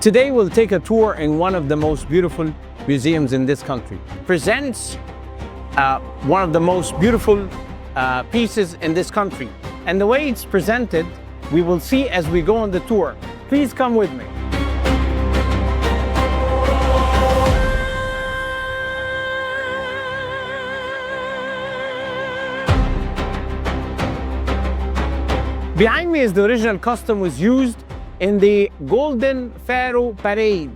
Today we'll take a tour in one of the most beautiful museums in this country. Presents one of the most beautiful pieces in this country. And the way it's presented, we will see as we go on the tour. Please come with me. Behind me is the original costume was used in the Golden Pharaohs Parade.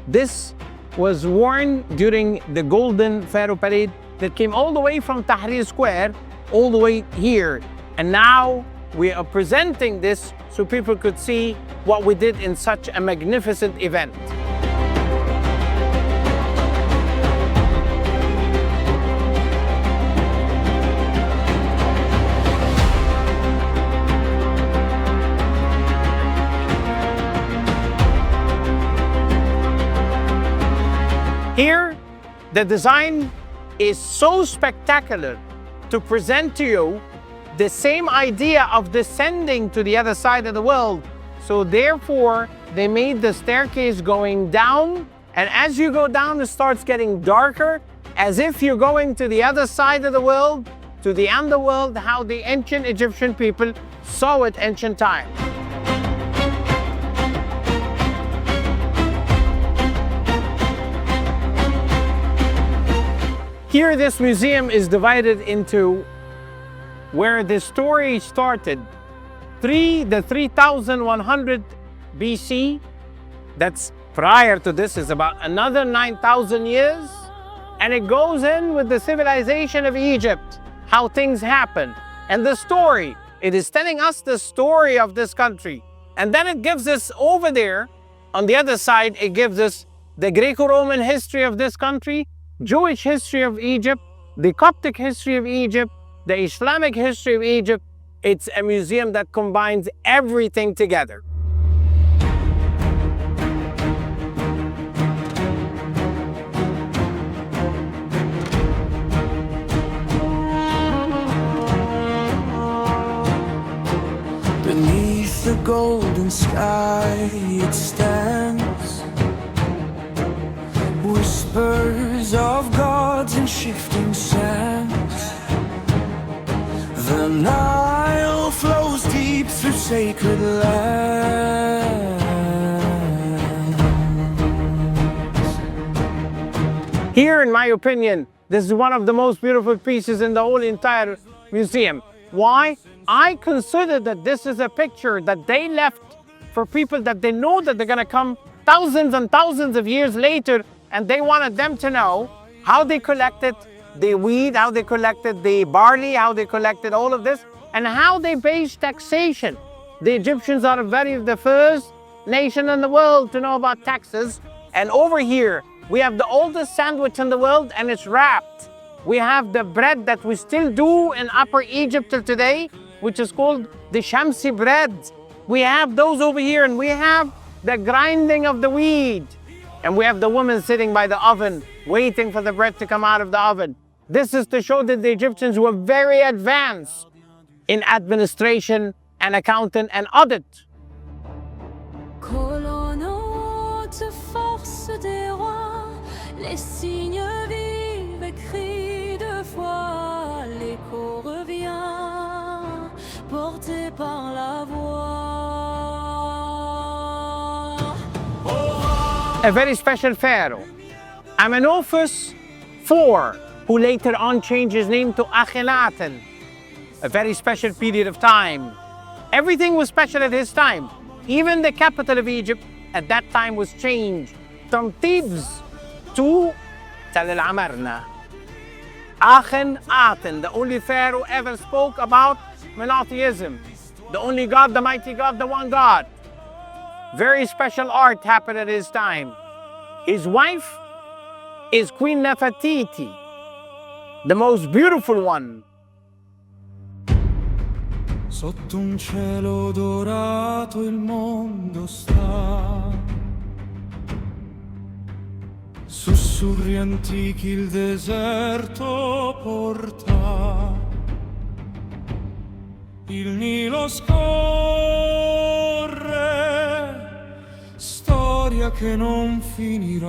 This was worn during the Golden Pharaohs Parade that came all the way from Tahrir Square all the way here. And now we are presenting this so people could see what we did in such a magnificent event. Here, the design is so spectacular to present to you the same idea of descending to the other side of the world. So therefore, they made the staircase going down, and as you go down, it starts getting darker, as if you're going to the other side of the world, to the underworld, how the ancient Egyptian people saw it ancient times. Here, this museum is divided into where the story started. The 3100 BC, that's prior to this, is about another 9,000 years. And it goes in with the civilization of Egypt, how things happen. And the story, it is telling us the story of this country. And then it gives us over there, on the other side, it gives us the Greco-Roman history of this country, Jewish history of Egypt, the Coptic history of Egypt, the Islamic history of Egypt. It's a museum that combines everything together. Beneath the golden sky it stands, whispers of gods in shifting sands. The Nile flows deep through sacred lands. Here, in my opinion, this is one of the most beautiful pieces in the whole entire museum. Why? I consider that this is a picture that they left for people that they know that they're going to come thousands and thousands of years later, and they wanted them to know how they collected the wheat, how they collected the barley, how they collected all of this, and how they based taxation. The Egyptians are the first nation in the world to know about taxes. And over here, we have the oldest sandwich in the world, and it's wrapped. We have the bread that we still do in Upper Egypt till today, which is called the Shamsi bread. We have those over here, and we have the grinding of the wheat. And we have the woman sitting by the oven, waiting for the bread to come out of the oven. This is to show that the Egyptians were very advanced in administration and accounting and audit. Colonne force des rois, les signes vivent et crient de foi, l'écho revient, porté par la voix. A very special pharaoh, Amenophis IV, who later on changed his name to Akhenaten. A very special period of time. Everything was special at his time. Even the capital of Egypt at that time was changed from Thebes to Tel El Amarna. Akhenaten, the only pharaoh ever spoke about monotheism. The only God, the mighty God, the one God. Very special art happened at his time. His wife is Queen Nefertiti, the most beautiful one. Sotto un cielo dorato il mondo sta, sussurri antichi il deserto porta, il Nilo scorre, storia storia che non finirà.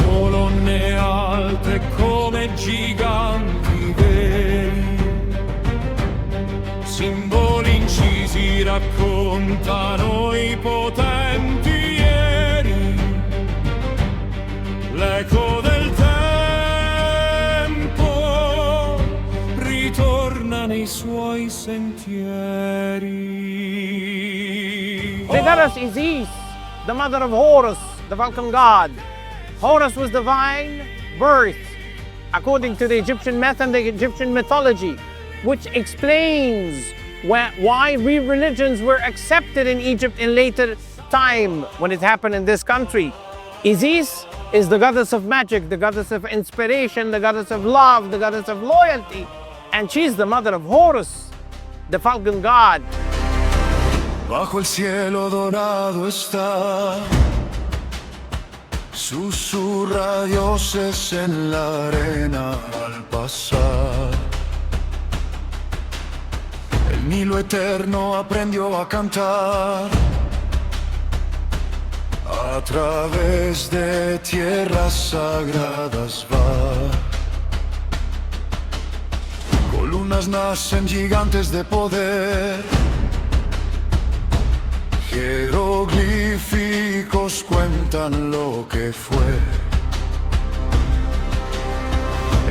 Colonne alte come giganti veri, simboli incisi raccontano i potenti ieri, l'eco del tempo ritorna nei suoi sentieri. They got us Isis, the mother of Horus, the falcon god. Horus was divine birth, according to the Egyptian myth and the Egyptian mythology, which explains why religions were accepted in Egypt in later time when it happened in this country. Isis is the goddess of magic, the goddess of inspiration, the goddess of love, the goddess of loyalty, and she's the mother of Horus, the falcon god. Bajo el cielo dorado está, susurra dioses en la arena al pasar. El Nilo eterno aprendió a cantar a través de tierras sagradas va. Columnas nacen gigantes de poder, jeroglíficos cuentan lo que fue.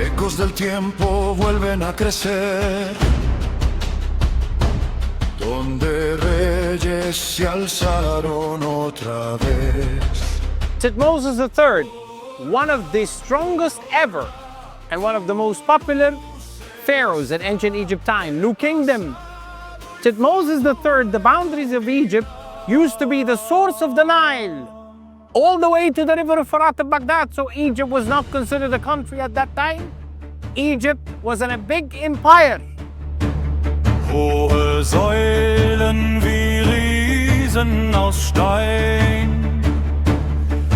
Ecos del tiempo vuelven a crecer, donde reyes se alzaron otra vez. Thutmose III, one of the strongest ever and one of the most popular pharaohs in ancient Egypt time, New Kingdom. Thutmose III, the boundaries of Egypt used to be the source of the Nile, all the way to the river of Furat of Baghdad. So Egypt was not considered a country at that time. Egypt was in a big empire. Hohe Säulen wie Riesen aus Stein,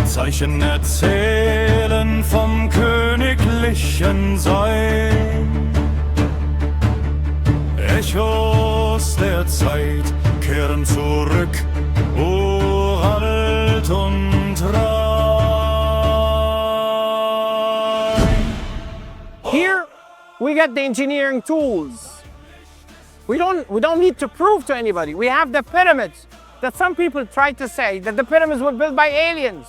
Zeichen erzählen vom königlichen Sein. Echos der Zeit kehren zurück, uralt und rein. Here we get the engineering tools. We don't need to prove to anybody. We have the pyramids that some people try to say that the pyramids were built by aliens.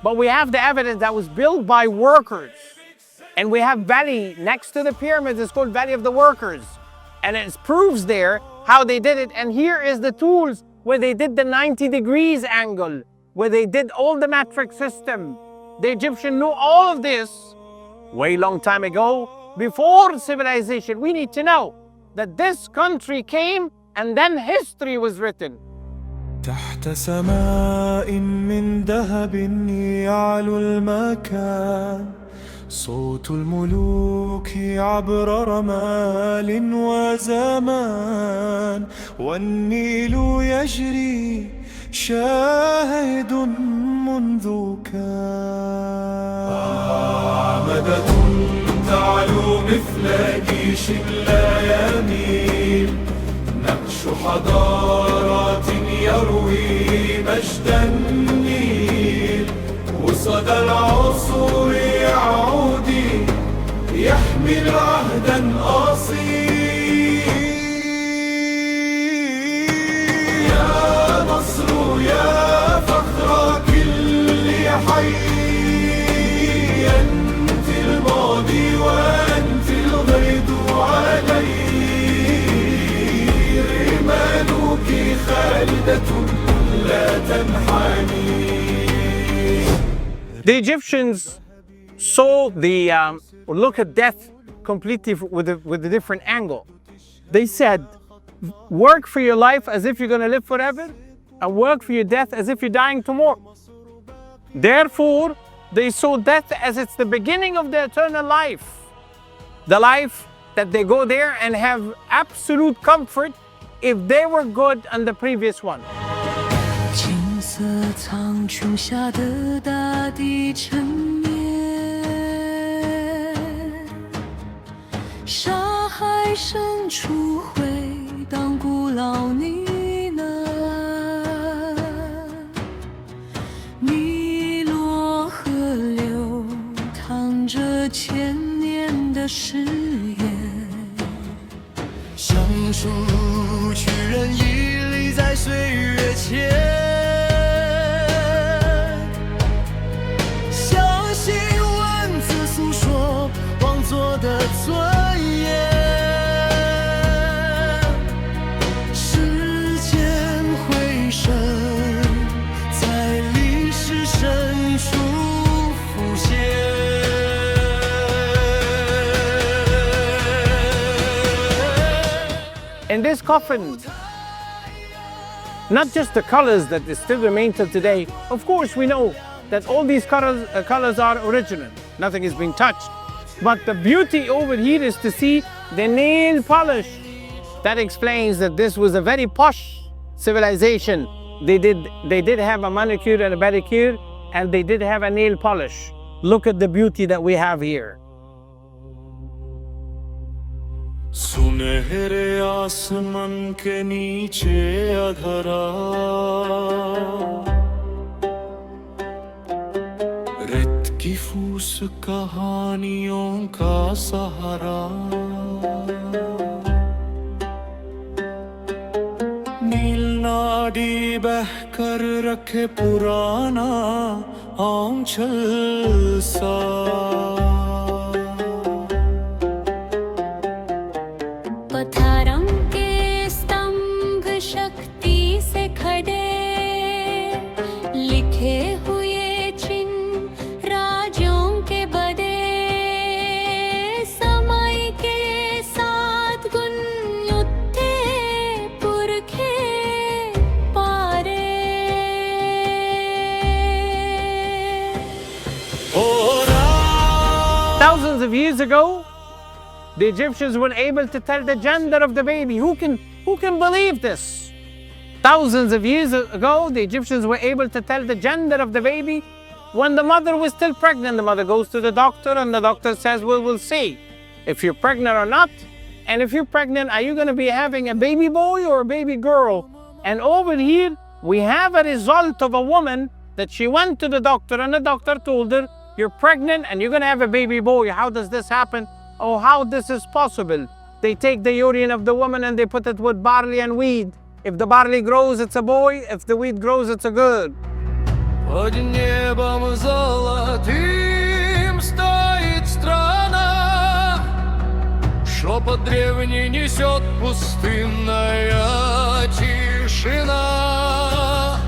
But we have the evidence that was built by workers. And we have valley next to the pyramids, it's called Valley of the Workers. And it proves there how they did it. And here is the tools where they did the 90 degrees angle, where they did all the metric system. The Egyptian knew all of this way long time ago, before civilization. We need to know that this country came and then history was written. تحت سماء من ذهب يعلو المكان، صوت الملوك عبر رمال وزمان، والنيل يجري شاهد منذ كان. أعمدة تعلو مثل جيش لا يميل، نقش حضارات يروي مجد النيل، وصدى العصور يعود يحمل عهدا أصيل. يا مصر يا فخر كل حي، أنت الماضي وأنت الغيد علي، رمالك خالدة لا تنحني. The Egyptians saw look at death completely with a different angle. They said, work for your life as if you're going to live forever, and work for your death as if you're dying tomorrow. Therefore, they saw death as it's the beginning of the eternal life. The life that they go there and have absolute comfort if they were good on the previous one. 金色苍穹下的大地沉眠，沙海深处回荡古老呢喃，尼罗河流淌着千年的誓言，橡树屈人屹立在岁月前，相信文字诉说王座的尊严。时间回声在历史深处浮现。In this coffin, not just the colors that still remain till today. Of course, we know that all these colors are original. Nothing is being touched. But the beauty over here is to see the nail polish. That explains that this was a very posh civilization. They did have a manicure and a pedicure, and they did have a nail polish. Look at the beauty that we have here. सुनहरे आसमान के नीचे अधरा रेत की फूस कहानियों का सहारा नील नाडी बहकर रखे पुराना आंचल सा पथारम के स्तंभ शक्ति से खड़े लिखे हुए चिन्ह राज्यों के बदे समय के साथ गुंजुते पुरखे पारे Thousands of years ago, the Egyptians were able to tell the gender of the baby. Who can believe this? Thousands of years ago, the Egyptians were able to tell the gender of the baby. When the mother was still pregnant, the mother goes to the doctor and the doctor says, well, we'll see if you're pregnant or not. And if you're pregnant, are you going to be having a baby boy or a baby girl? And over here, we have a result of a woman that she went to the doctor and the doctor told her, you're pregnant and you're going to have a baby boy. How does this happen? Oh, how this is possible? They take the urine of the woman and they put it with barley and wheat. If the barley grows, it's a boy. If the wheat grows, it's a girl. Под небом золотым стоит страна, шепот древний несет пустынная тишина.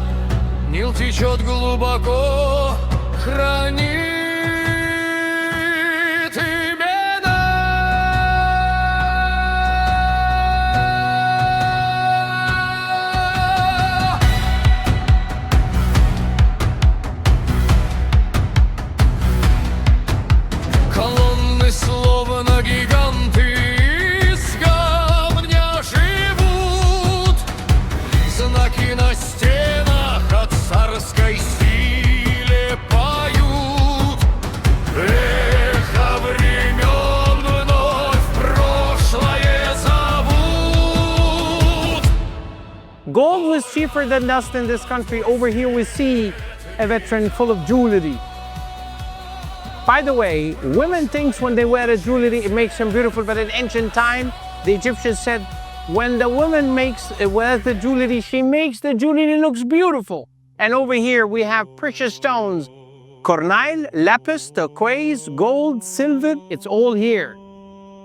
Нил течет глубоко, хранит словно гиганты из камня живут, знаки на стенах о царской силе поют, эхо времен вновь прошлое зовут. Gold was cheaper than dust in this country. Over here we see a veteran full of jewelry. By the way, women think when they wear a jewelry, it makes them beautiful. But in ancient time, the Egyptians said, when the woman wears the jewelry, she makes the jewelry looks beautiful. And over here, we have precious stones. Cornile, lapis, turquoise, gold, silver, it's all here.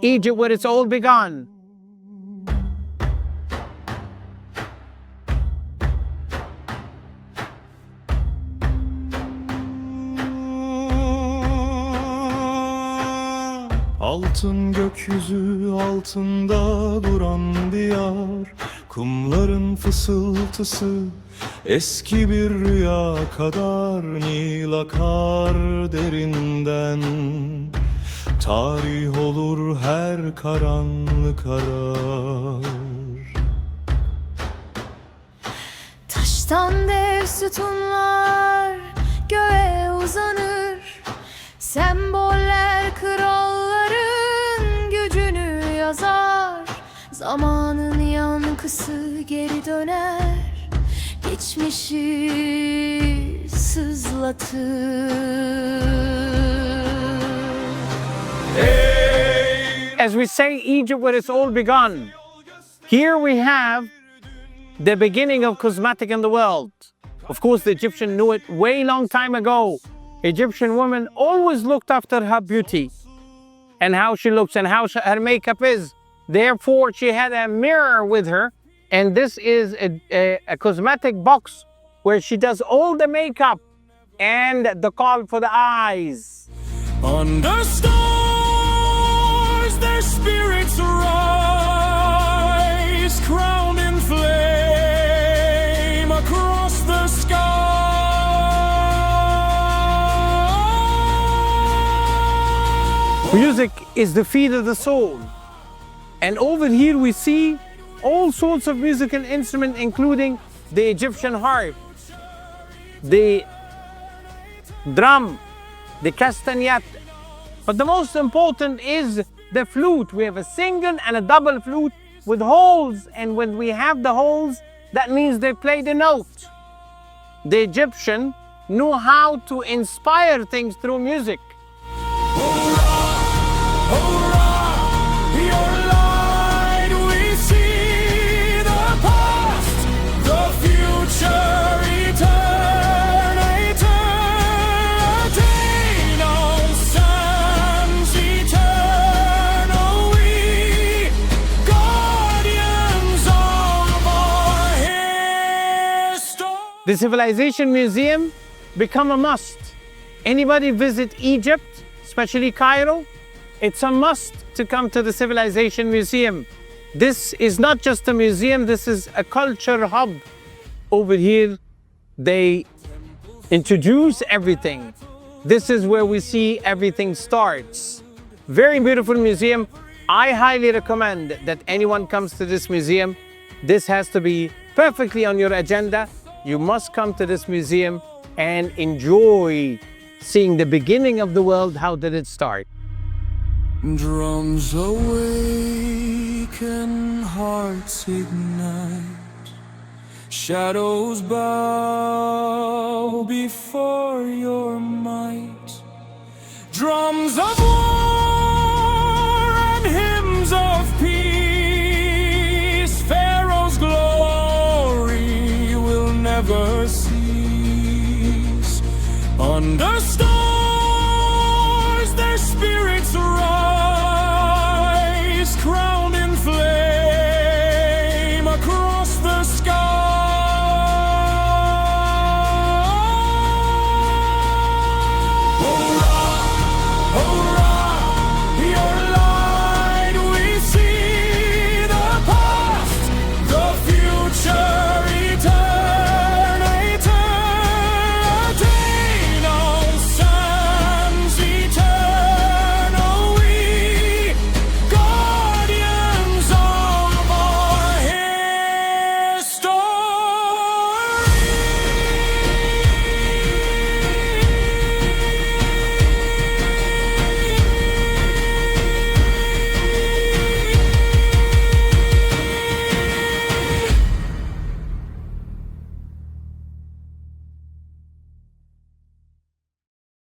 Egypt, where it's all begun. Altın gökyüzü altında duran diyar, kumların fısıltısı eski bir rüya kadar, Nil akar derinden, tarih olur her karanlık arar. Taştan dev sütunlar göğe uzanır, semboller kralların gücünü Zamanın yankısı geri döner, geçmişi sızlatır. As we say, Egypt where it's all begun. Here we have the beginning of cosmetic in the world. Of course, the Egyptian knew it way long time ago. Egyptian women always looked after her beauty and how she looks and how her makeup is. Therefore, she had a mirror with her, and this is a cosmetic box where she does all the makeup and the call for the eyes. Under stars, their spirits rise, crowned in flame across the sky. Music is the feed of the soul. And over here we see all sorts of musical instruments, including the Egyptian harp, the drum, the castagnette. But the most important is the flute. We have a single and a double flute with holes, and when we have the holes, that means they play the note. The Egyptian knew how to inspire things through music. The Civilization Museum become a must. Anybody visit Egypt, especially Cairo, it's a must to come to the Civilization Museum. This is not just a museum, this is a culture hub. Over here, they introduce everything. This is where we see everything starts. Very beautiful museum. I highly recommend that anyone comes to this museum. This has to be perfectly on your agenda. You must come to this museum and enjoy seeing the beginning of the world. How did it start? Drums awaken, hearts ignite, shadows bow before your might. Drums of war.